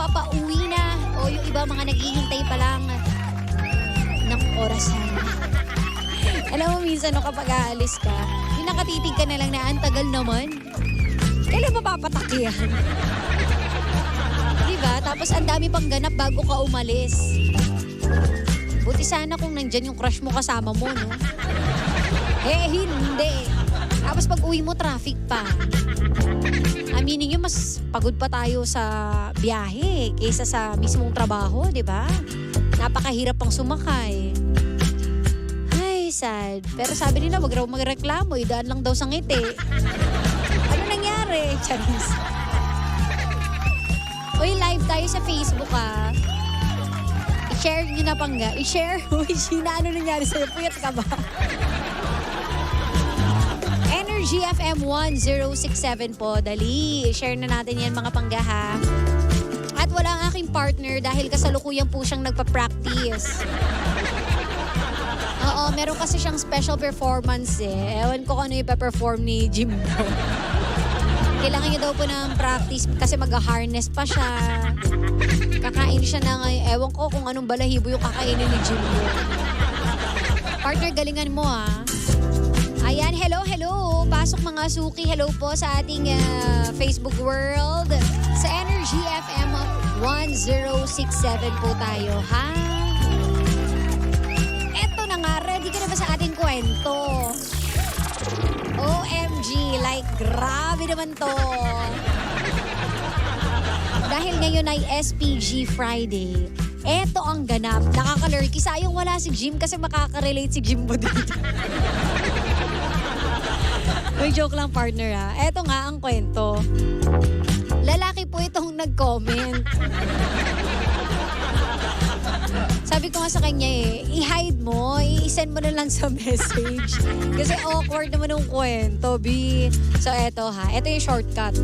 papauwi na o yung iba mga naghihintay pa lang ng orasan. Alam mo minsan no, kapag aalis ka, yung nakatitig ka na lang na ang tagal naman. Kailan mapapatakyan? Diba? Tapos ang dami pang ganap bago ka umalis. Buti sana kung nandyan yung crush mo kasama mo, no? Hindi. Tapos pag uwi mo, traffic pa. Aminin nyo, mas pagod pa tayo sa biyahe kaysa sa mismong trabaho, di ba? Napakahirap pang sumakay. Ay, sad. Pero sabi nila, wag raw magreklamo, idaan lang daw sa ngiti. Ano nangyari? Charis. Uy, live tayo sa Facebook, ah. I-share nyo na pangga. I-share. Uy, Sheena, ano nangyari sa'yo? Puyat ka ba? Energy FM 1067 po. Dali, share na natin yan mga panggaha. At wala ang aking partner dahil kasalukuyan po siyang nagpa-practice. Oo, meron kasi siyang special performance eh. Ewan ko kung ano ipa-perform ni Jimbo. Kailangan niya daw po ng practice kasi mag-harness pa siya. Kakain siya ng, ewan ko kung anong balahibo yung kakainin ni Jimbo. Partner, galingan mo ah. Ayan, hello. Pasok mga suki. Hello po sa ating Facebook world. Sa Energy FM 1067 po tayo, ha? Eto na nga, ready ka na ba sa ating kwento? OMG, like grabe naman to. Dahil ngayon ay SPG Friday, eto ang ganap. Nakakalurky. Sayang wala si Jim kasi makaka-relate si Jimbo dito. May joke lang partner ha. Eto nga ang kwento. Lalaki po itong nag-comment. Sabi ko nga sa kanya i-hide mo, i-send mo na lang sa message. Kasi awkward naman yung kwento, B. So eto ha, eto yung shortcut.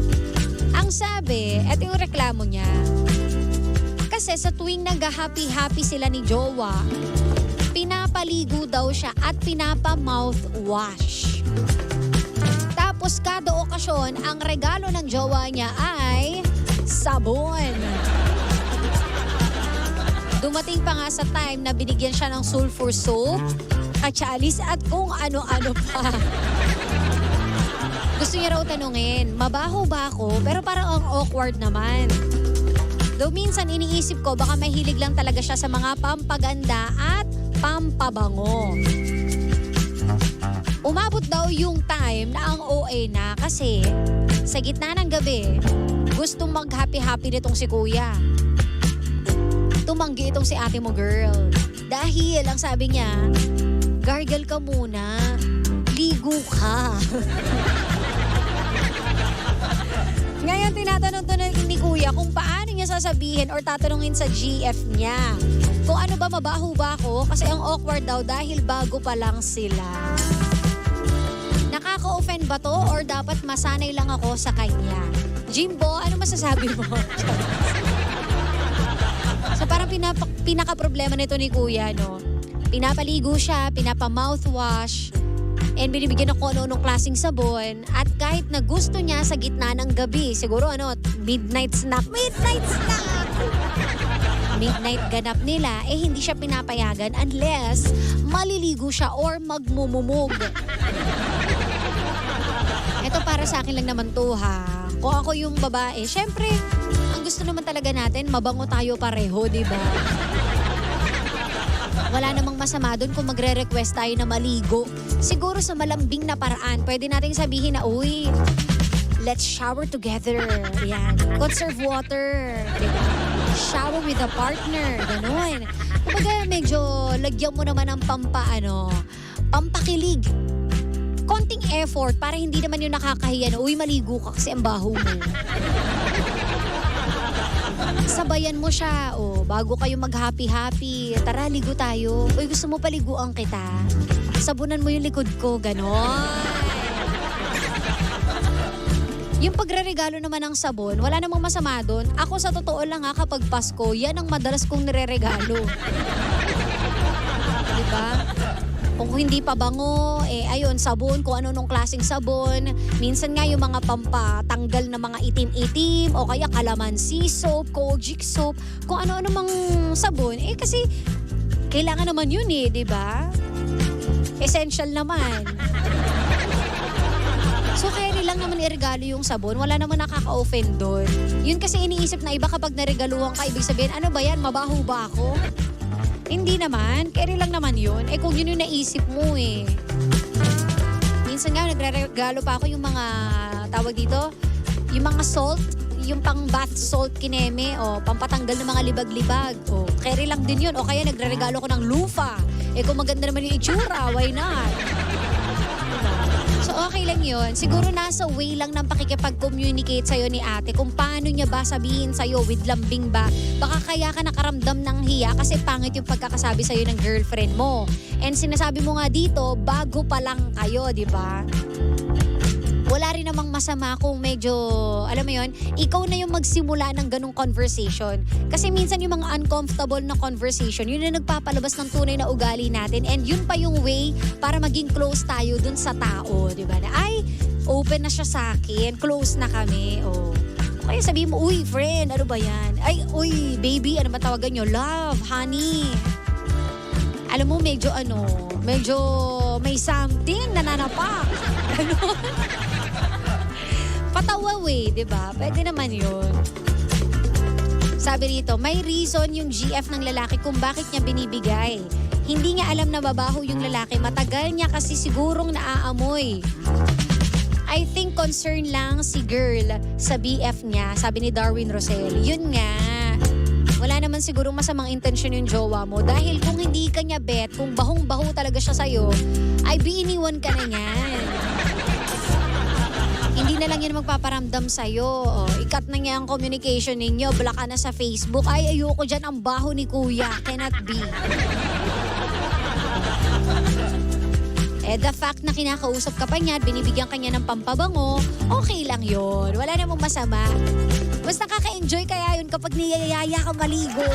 Ang sabi, eto yung reklamo niya. Kasi sa tuwing nag-happy-happy sila ni Jowa, pinapaligo daw siya at pinapa-mouthwash. Tapos kada okasyon, ang regalo ng jowa niya ay sabon. Dumating pa nga sa time na binigyan siya ng sulfur soap, katsalis at kung ano-ano pa. Gusto niya raw tanungin, mabaho ba ako? Pero parang ang awkward naman. Though minsan iniisip ko baka mahilig lang talaga siya sa mga pampaganda at pampabango. Umabot daw yung time na ang OA na kasi sa gitna ng gabi, gustong mag-happy-happy nitong si kuya. Tumanggi itong si ate mo girl. Dahil ang sabi niya, gargle ka muna, ligo ka. Ngayon tinatanong to ni kuya kung paano niya sasabihin or tatanungin sa GF niya. Kung ano ba, mabaho ba ako? Kasi ang awkward daw dahil bago pa lang sila. Nakaka-offend ba to or dapat masanay lang ako sa kanya? Jimbo, ano masasabi mo? So parang pinaka-problema nito ni kuya, no? Pinapaligo siya, pinapa-mouthwash, and binibigyan ng ano-anong klaseng sabon. At kahit na gusto niya sa gitna ng gabi, siguro midnight snack. Midnight ganap nila, hindi siya pinapayagan unless maliligo siya or magmumumog. Ito para sa akin lang naman to ha. Kung ako yung babae, syempre, ang gusto naman talaga natin, mabango tayo pareho, di ba? Wala namang masama doon kung magre-request tayo na maligo. Siguro sa malambing na paraan, pwede nating sabihin na, uy, let's shower together. Yan. Conserve water. Diba? Shower with a partner. Ganun. Kumbaga medyo lagyan mo naman ng pampakilig. Konting effort para hindi naman yung nakakahiya na, uy, maligo ka kasi ang baho mo. Sabayan mo siya, bago kayo mag-happy-happy, tara, ligo tayo. Uy, gusto mo paliguan kita? Sabunan mo yung likod ko, ganon. Yung pagre-regalo naman ng sabon, wala namang masama doon. Ako sa totoo lang kapag Pasko, yan ang madalas kong nire-regalo. Diba? Kung hindi pa bango, ayun, sabon, kung ano nung klaseng sabon. Minsan nga yung mga pampatanggal na mga itim-itim o kaya calamansi soap, kojic soap, kung ano-ano mang sabon. Kasi kailangan naman yun di ba? Essential naman. So kaya nilang naman iregalo yung sabon, wala naman nakaka-offend doon. Yun kasi iniisip na iba kapag naregaluhan ka, ibig sabihin, ano ba yan, mabaho ba ako? Hindi naman, carry lang naman yun. Kung yun yung naisip mo Minsan nga, nagre-regalo pa ako yung mga, tawag dito, yung mga salt, yung pang bath salt kineme, pampatanggal ng mga libag-libag. Carry lang din yun. O kaya nagre-regalo ko ng lufa. Kung maganda naman yung itsura, why not? So okay lang yun. Siguro nasa way lang ng pakikipag-communicate sa'yo ni ate kung paano niya ba sabihin sa'yo with lambing ba. Baka kaya ka nakaramdam ng hiya kasi pangit yung pagkakasabi sa'yo ng girlfriend mo. And sinasabi mo nga dito, bago pa lang kayo, di ba? Wala rin namang masama kung medyo, alam mo yun, ikaw na yung magsimula ng ganong conversation. Kasi minsan yung mga uncomfortable na conversation, yun na nagpapalabas ng tunay na ugali natin. And yun pa yung way para maging close tayo dun sa tao, di ba? Na, ay, open na siya sa akin, close na kami, Kaya sabihin mo, uy, friend, ano ba yan? Ay, uy, baby, ano ba tawagan nyo? Love, honey. Alam mo, medyo may something nananapak. Ganon. Patawa di ba? Pwede naman yun. Sabi rito, may reason yung GF ng lalaki kung bakit niya binibigay. Hindi niya alam na babaho yung lalaki. Matagal niya kasi sigurong naaamoy. I think concern lang si girl sa BF niya, sabi ni Darwin Rosel. Yun nga. Wala naman sigurong masamang intensyon yung jowa mo. Dahil kung hindi ka niya bet, kung bahong-baho talaga siya sa'yo, ay biiniwan ka na niyan. Hindi na lang yan magpaparamdam sa'yo. Ikat na niya ang communication ninyo. Block ka na sa Facebook. Ay, ayoko dyan, ang baho ni kuya. Cannot be. The fact na kinakausap ka pa niya at binibigyan ka niya ng pampabango, okay lang yun. Wala namang masama. Mas nakaka-enjoy kaya yun kapag niyayaya ka maligo.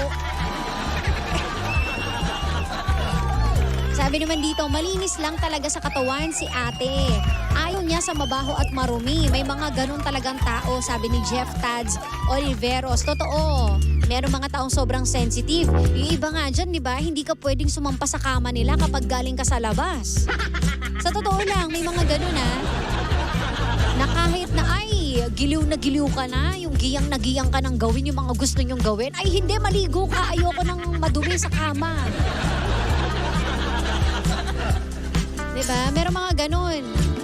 Sabi naman dito, malinis lang talaga sa katawan si ate. Ayaw niya sa mabaho at marumi. May mga ganun talagang tao, sabi ni Jeff Tads Oliveros. Totoo, meron mga taong sobrang sensitive. Yung iba nga dyan, di ba, hindi ka pwedeng sumampa sa kama nila kapag galing ka sa labas. Sa totoo lang, may mga ganun na kahit na giliw na giliw ka na, yung giyang na giyang ka nang gawin yung mga gusto nyong gawin, ay hindi, maligo ka, ayoko nang madumi sa kama. Diba? Meron mga ganun.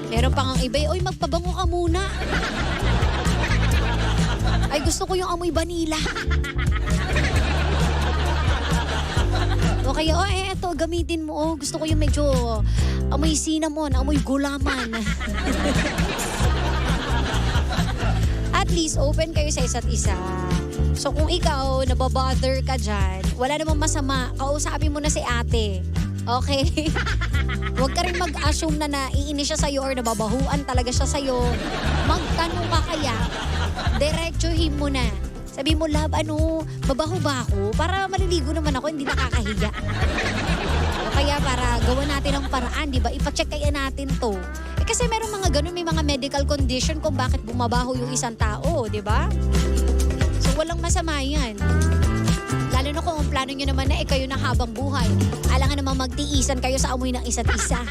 Meron pang ang iba, oy, magpabango ka muna. Ay, gusto ko yung amoy vanilla. O kaya, eto, gamitin mo. Gusto ko yung medyo amoy cinnamon, amoy gulaman. At least, open kayo sa isa't isa. So kung ikaw, nababother ka dyan, wala namang masama, kausapin mo na si ate. Okay? Huwag ka rin mag-assume na naiinis siya sa'yo or nababahuan talaga siya sa'yo. Magtanong ka kaya, diretsuhin mo na. Sabi mo, love, babaho ba ako? Para maliligo naman ako, hindi nakakahiga. O kaya para gawa natin ang paraan, di ba? Ipacheck kaya natin to. Kasi meron mga ganun, may mga medical condition kung bakit bumabaho yung isang tao, di ba? So walang masama yan. Lalo na kung ang plano nyo naman na kayo na habang buhay. Alangan naman magtiisan kayo sa amoy ng isa't isa.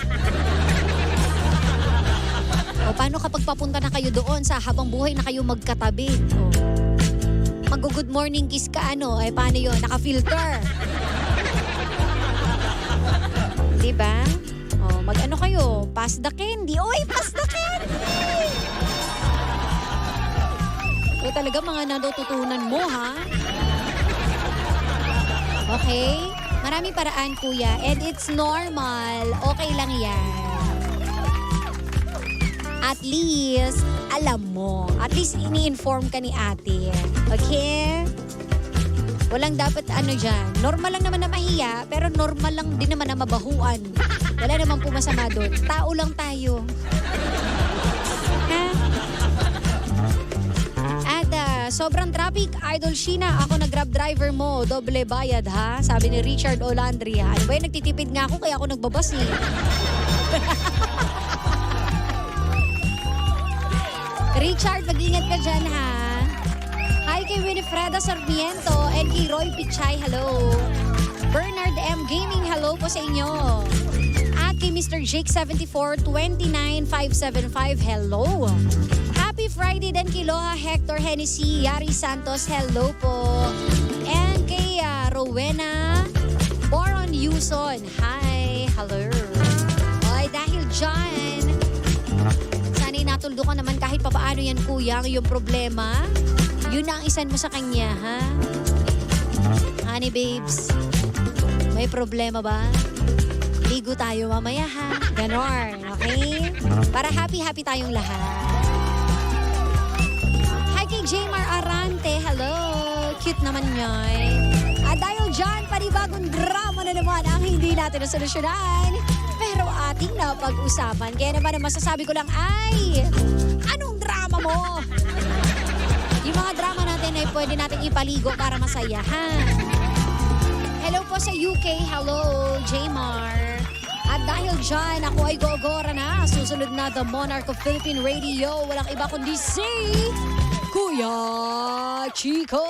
O paano kapag papunta na kayo doon sa habang buhay na kayo magkatabi? Mag-good morning kiss ka paano yun? Naka-filter. Diba? Mag-ano kayo? Pass the candy. Oy, pass the candy! Ito talaga mga natututunan mo, ha? Okay? Maraming paraan, kuya. And it's normal. Okay lang yan. At least, alam mo. At least, ini-inform ka ni ate. Okay? Walang dapat dyan. Normal lang naman na mahiya, pero normal lang din naman na mabahuan. Wala naman po masama doon. Tao lang tayo. Ha? At sobrang traffic. Idol Sheena, ako na grab driver mo. Doble bayad ha? Sabi ni Richard Olandri ha. Ano ba yun? Nagtitipid nga ako kaya ako nagbabas eh. Richard, mag-ingat ka dyan ha. Hi kay Winifreda Sarmiento and kay Roy Pichay, hello. Bernard M. Gaming, hello po sa inyo. At kay Mr. Jake 7429575, hello. Happy Friday din kay Loha Hector Hennessy, Yari Santos, hello po. And kay Rowena Boron Yuson, hi, hello. Ay, dahil dyan, sana'y natuldo ka naman kahit papaano yan kuya, yung problema. Yun na ang isan mo sa kanya, ha? Honey babes, may problema ba? Ligo tayo mamaya, ha? Ganon, okay? Para happy-happy tayong lahat. Hi kay Jmar Arante, hello. Cute naman yan. At dahil dyan, panibagong drama na naman ang hindi natin nasolusyonan. Pero ating napag-usapan. Kaya naman ang masasabi ko lang ay, anong drama mo? Yung mga drama natin ay pwede natin ipaligo para masaya, ha? Hello po sa UK. Hello, Jmar. At dahil dyan, ako ay gogora na. Susunod na The Monarch of Philippine Radio. Walang iba kundi si Kuya Chico.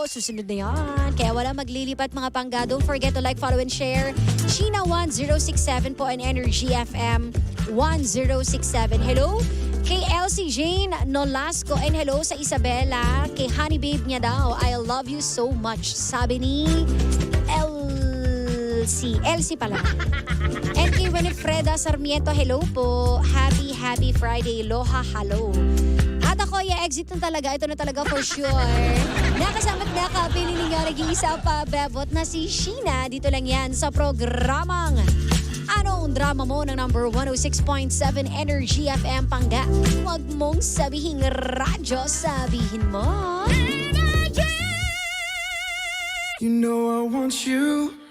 Susunod na yan. Kaya wala maglilipat mga pangga. Don't forget to like, follow, and share. Sheena 1067 po and Energy FM 1067. Hello kay Elsie Jane Nolasco and hello sa Isabella. Kay Honey Babe niya daw, I love you so much. Sabi ni Elsie pala. And kay Winifreda Sarmiento, hello po. Happy Friday. Loha, hello. At ako, exit na talaga. Ito na talaga for sure. Nakasama't nakapili nga nag-iisa pa bebot na si Sheena. Dito lang yan sa programang Anong Drama Mo ng number 106.7 Energy FM Pangga. Huwag mong sabihin radyo, sabihin mo. You know I want you.